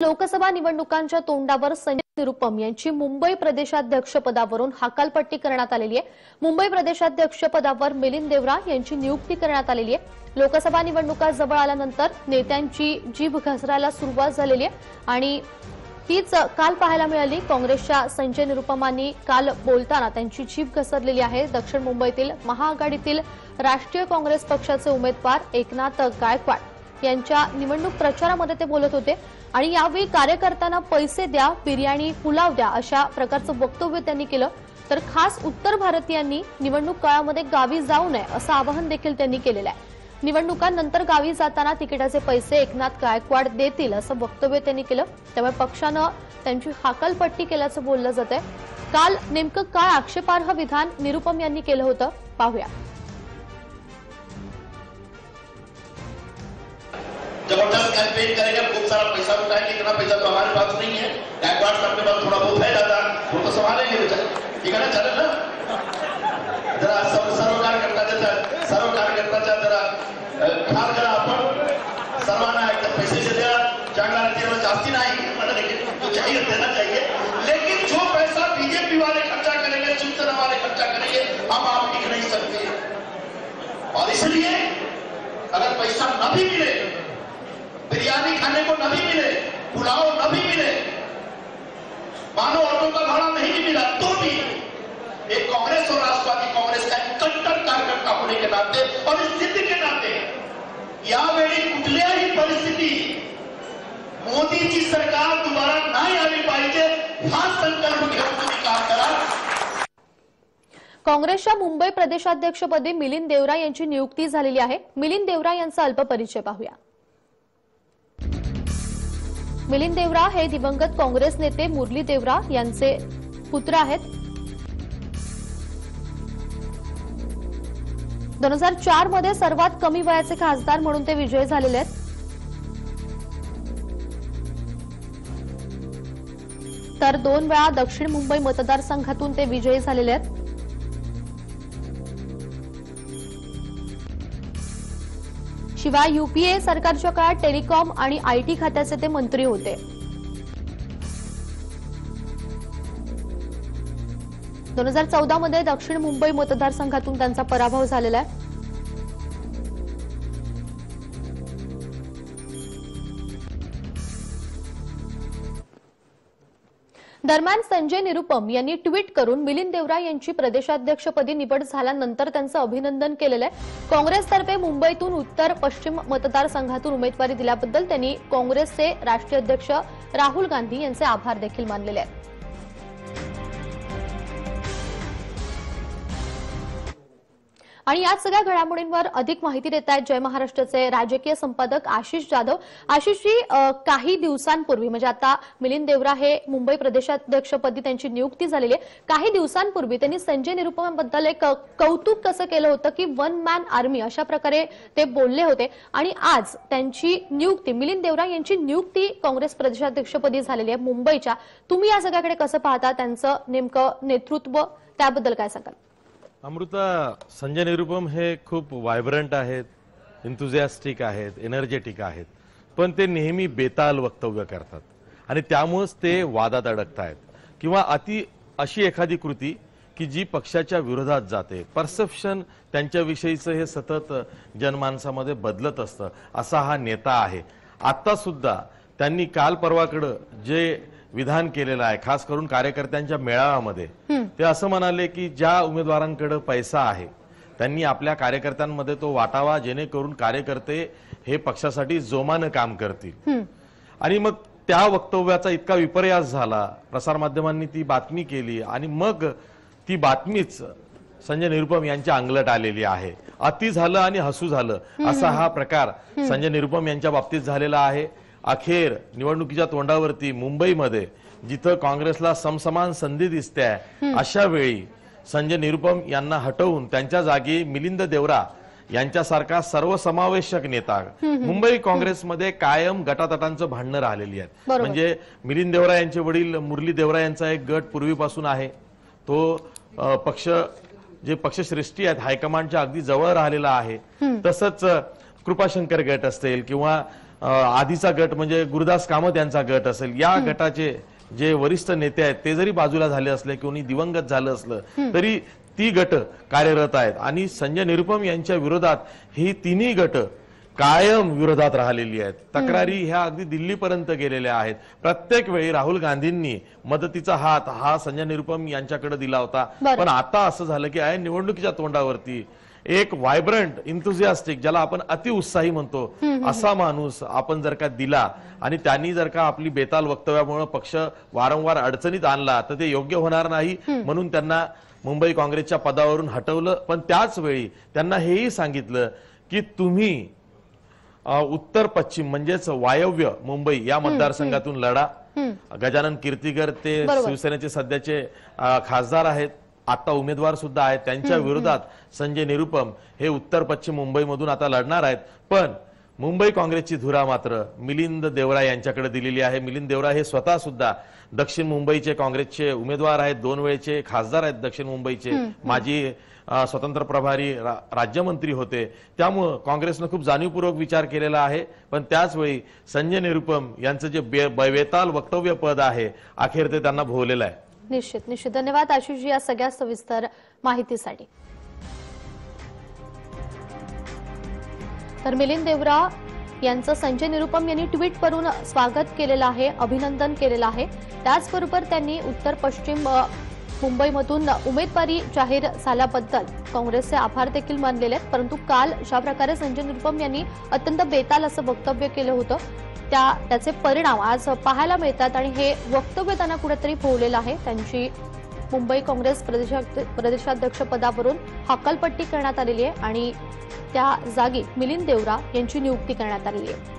लोकसभा निवडणुकांच्या तोंडावर संजय निरुपम यांची मुंबई प्रदेशाध्यक्षपदावरून हकालपट्टी करण्यात आलेली आहे। मुंबई प्रदेशाध्यक्षपदावर मिलिंद देवरा यांची नियुक्ती करण्यात आलेली आहे। लोकसभा निवडणुका जवळ आल्यानंतर नेत्यांची जीभ घसरायला सुरुवात झालेली आहे आणि तीच काल पाहायला मिळाली। काँग्रेसच्या संजय निरुपमांनी काल बोलताना त्यांची जीभ घसरलेली आहे। दक्षिण मुंबईतील महाआघाडीतील राष्ट्रीय काँग्रेस पक्षाचे उमेदवार एकनाथ गायकवाड यांच्या निवडणूक प्रचारामध्ये ते बोलत होते आणि यावेळी कार्यकर्त्यांना पैसे द्या, बिर्याणी, पुलाव द्या अशा प्रकारचं वक्तव्य त्यांनी केलं। तर खास उत्तर भारतीयांनी निवडणूक काळामध्ये गावी जाऊ नये असं आवाहन देखील त्यांनी केलेलं आहे। निवडणुकांनंतर गावी जाताना तिकिटाचे पैसे एकनाथ गायकवाड देतील असं वक्तव्य त्यांनी केलं। त्यामुळे पक्षानं त्यांची हकालपट्टी केल्याचं बोललं जातंय। काल नेमकं काय आक्षेपार्ह विधान निरुपम यांनी केलं होतं पाहूया। जबरदस्त कैंपेन करेंगे, खूब सारा पैसा उठाएंगे। इतना पैसा तो हमारे पास नहीं है। गायकवाड़ साहब के पास थोड़ा बहुत है ज्यादा, वो तो संभालेंगे बेचारे। ठीक है ना, चले ना जरा सर्व कार्यकर्ताच्या जरा फार जरा आपण सर्वांना एकदम पैसे द्या, चांगला तेवढं जास्ती नाही मतलब तो चाहिए देना चाहिए, लेकिन जो पैसा बीजेपी वाले खर्चा करेंगे, शिवसेना वाले खर्चा करेंगे, हम आप टिक नहीं सकते। और इसलिए अगर पैसा न भी मिले, बिरयानी खाने को न भी मिले, पुलाव न भी मिले, मानो ऑटो का भाड़ा नहीं भी मिला, तो भी एक कांग्रेस और राष्ट्रवादी कांग्रेस का एक कट्टर कार्यकर्ता होने के नाते और स्थिति के नाते यावेळी कुठल्याही परिस्थिती मोदीची सरकार दोबारा नाही आली पाहिजे हा संकल्प घेऊन तुम्ही काम करा। काँग्रेसच्या मुंबई प्रदेशाध्यक्षपदी मिलिंद देवरा यांची नियुक्ती झालेली आहे। मिलिंद देवरा यांचा अल्प परिचय पाहूया। मिलिंद देवरा हे दिवंगत काँग्रेस नेते मुरली देवरा यांचे पुत्र आहेत। 2004 मध्ये सर्वात कमी वयाचे खासदार म्हणून ते विजयी झालेले आहेत। तर 2 वेळा दक्षिण मुंबई मतदारसंघातून ते विजयी झालेले आहेत। शिवाय यूपीए सरकारच्या काळात टेलिकॉम आणि आयटी खात्याचे ते मंत्री होते। 2014 मध्ये दक्षिण मुंबई मतदारसंघातून त्यांचा पराभव झालेला आहे। दरम्यान संजय निरुपम यांनी ट्विट करून मिलिंद देवरा यांची प्रदेशाध्यक्षपदी निवड झाल्यानंतर त्यांचं अभिनंदन केलेलं आहे। काँग्रेसतर्फे मुंबईतून उत्तर पश्चिम मतदारसंघातून उमेदवारी दिल्याबद्दल त्यांनी काँग्रेसचे राष्ट्रीय अध्यक्ष राहुल गांधी यांचे आभार देखील मानलेले आहेत। आणि या सगळ्या घडामोडींवर अधिक माहिती देत आहेत जय महाराष्ट्राचे राजकीय संपादक आशिष जाधव। आशिषजी, काही दिवसांपूर्वी म्हणजे आता मिलिंद देवरा हे मुंबई प्रदेशाध्यक्षपदी त्यांची नियुक्ती झालेली आहे। काही दिवसांपूर्वी त्यांनी संजय निरुपमांबद्दल एक कौतुक कसं केलं होतं की वन मॅन आर्मी अशा प्रकारे ते बोलले होते आणि आज त्यांची नियुक्ती मिलिंद देवरा यांची नियुक्ती काँग्रेस प्रदेशाध्यक्षपदी झालेली आहे मुंबईच्या। तुम्ही या सगळ्याकडे कसं पाहता, त्यांचं नेमकं नेतृत्व त्याबद्दल काय सांगाल? अमृता, संजय निरुपम हे खूप वायब्रंट आहेत, एन्थुझियास्टिक आहेत, एनर्जेटिक आहेत, पण ते नेहमी बेताल वक्तव्य करतात आणि त्यामुळेच ते वादात अडकतायत किंवा अशी एखादी कृती की जी पक्षाच्या विरोधात जाते। परसेप्शन त्यांच्याविषयीचं हे सतत जनमानसामध्ये बदलत असतं, असा हा नेता आहे। आता सुद्धा त्यांनी काल परवाकडे जे विधान केलेलं आहे, खास करून कार्यकर्त्यांच्या मेळाव्यामध्ये ते असं म्हणाले की ज्या उमेदवारांकडे पैसा आहे त्यांनी आपल्या कार्यकर्त्यांमध्ये तो वाटावा, जेणेकरून कार्यकर्ते हे पक्षासाठी जोमानं काम करतील। आणि मग त्या वक्तव्याचा इतका विपर्यास झाला, प्रसारमाध्यमांनी ती बातमी केली आणि मग ती बातमीच संजय निरुपम यांच्या अंगलट आलेली आहे। अति झालं आणि हसू झालं असा हा प्रकार संजय निरुपम यांच्या बाबतीत झालेला आहे। अखेर निवडणुकीच्या तोंडावरती मुंबईमध्ये जिथं काँग्रेसला समसमान संधी दिसते अशा वेळी संजय निरुपम यांना हटवून त्यांच्या जागी मिलिंद देवरा यांच्यासारखा सर्वसमावेशक नेता, मुंबई काँग्रेसमध्ये कायम गटातटांचं भांडणं राहिलेली आहेत। म्हणजे मिलिंद देवरा यांचे वडील मुरली देवरा यांचा एक गट पूर्वीपासून आहे, तो जे पक्षश्रेष्ठी आहेत हायकमांडच्या अगदी जवळ राहिलेला आहे। तसंच कृपाशंकर गट असतील किंवा आधीचा गट म्हणजे गुरुदास कामत यांचा गट असेल, या गटाचे जे वरिष्ठ नेते आहेत ते जरी बाजूला झाले असले, कोणी दिवंगत झालं असलं तरी ती गट कार्यरत आहेत आणि संजय निरुपम यांच्या विरोधात ही तिन्ही गट कायम विरोधात राहिलेली आहेत. तक्रारी ह्या अगदी दिल्लीपर्यंत गेलेल्या आहेत. प्रत्येक वेळी राहुल गांधींनी मदतीचा हात हा संजय निरुपम यांच्याकडे दिला होता. पण आता असं झालं की निवडणुकीच्या तोंडावरती एक व्हायब्रंट इंथुझियास्टिक, ज्याला आपण अतिउत्साही म्हणतो, असा माणूस आपण जर का दिला आणि त्यांनी जर का आपली बेताल वक्तव्यामुळे पक्ष वारंवार अडचणीत आणला तर ते योग्य होणार नाही. म्हणून त्यांना मुंबई काँग्रेसच्या पदावरून हटवलं. पण त्याच वेळी त्यांना हेही सांगितलं की तुम्ही उत्तर पश्चिम म्हणजेच वायव्य मुंबई या मतदारसंघातून लढा. गजानन कीर्तीकर ते शिवसेनेचे सध्याचे खासदार आहेत, आता उमेदवार सुद्धा आहेत. त्यांच्या विरोधात संजय निरुपम हे उत्तर पश्चिम मुंबईमधून आता लढणार आहेत. पण मुंबई काँग्रेसची धुरा मात्र मिलिंद देवरा यांच्याकडे दिलेली आहे. मिलिंद देवरा हे स्वतः सुद्धा दक्षिण मुंबईचे काँग्रेसचे उमेदवार आहेत, 2 वेळचे खासदार आहेत दक्षिण मुंबईचे, माजी स्वतंत्र प्रभारी राज्यमंत्री होते. त्यामुळे काँग्रेसनं खूप जाणीवपूर्वक विचार केलेला आहे. पण त्याचवेळी संजय निरुपम यांचं जे बेताल वक्तव्य पद आहे अखेर ते त्यांना भोवलेलं आहे. निश्चित. धन्यवाद आशिषजी या सगळ्या सविस्तर माहितीसाठी. तर मिलिंद देवरा यांचं संजय निरुपम यांनी ट्विट करून स्वागत केलेलं आहे, अभिनंदन केलेलं आहे. त्याचबरोबर त्यांनी उत्तर पश्चिम मुंबईमधून उमेदवारी जाहीर झाल्याबद्दल काँग्रेसचे आभार देखील मानलेले आहेत. परंतु काल ज्या प्रकारे संजय निरुपम यांनी अत्यंत बेताल असं वक्तव्य केलं होतं त्याचे परिणाम आज पाहायला मिळतात आणि हे वक्तव्य त्यांना कुठेतरी भोवलेलं आहे. त्यांची मुंबई काँग्रेस प्रदेशाध्यक्ष पदावरून हकालपट्टी करण्यात आलेली आहे आणि त्या जागी मिलिंद देवरा यांची नियुक्ती करण्यात आलेली आहे.